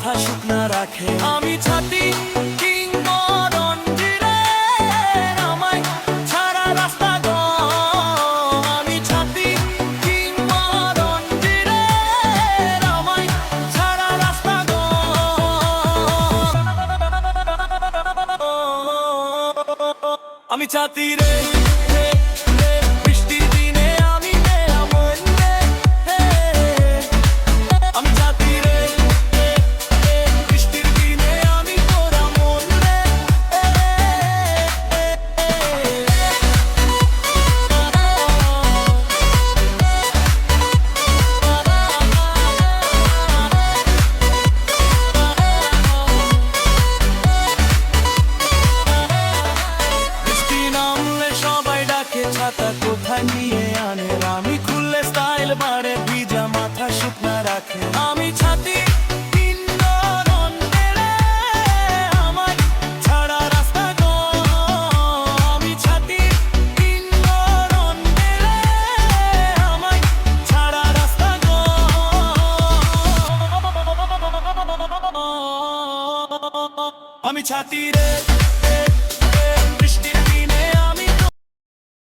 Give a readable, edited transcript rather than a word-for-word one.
মাথা শুকনা রাখে। আমি ছাতি কিংবদন্তি রে, আমায় ছাড়া রাস্তা গম। আমি ছাতি কিংবদন্তি রে, আমায় ছাড়া রাস্তা গম। আমি ছাতি রে, বৃষ্টির দিনে আমি মেরামন রে। আমি ছাতি রে, বৃষ্টির দিনে আমি তোরা মন রে। বৃষ্টি নামলে সবাই ডাকে ছাতা কোথায় নিয়ে আনে। আমি খুললে স্টাইল বাড়ে, ভিজা মাথা শুকনা রাখে। আমি ছাতি কিংবদন্তি রে, আমায় ছাড়া রাস্তা গম। আমি ছাতি কিংবদন্তি রে, আমায় ছাড়া রাস্তা গম। আমি ছাতি রে।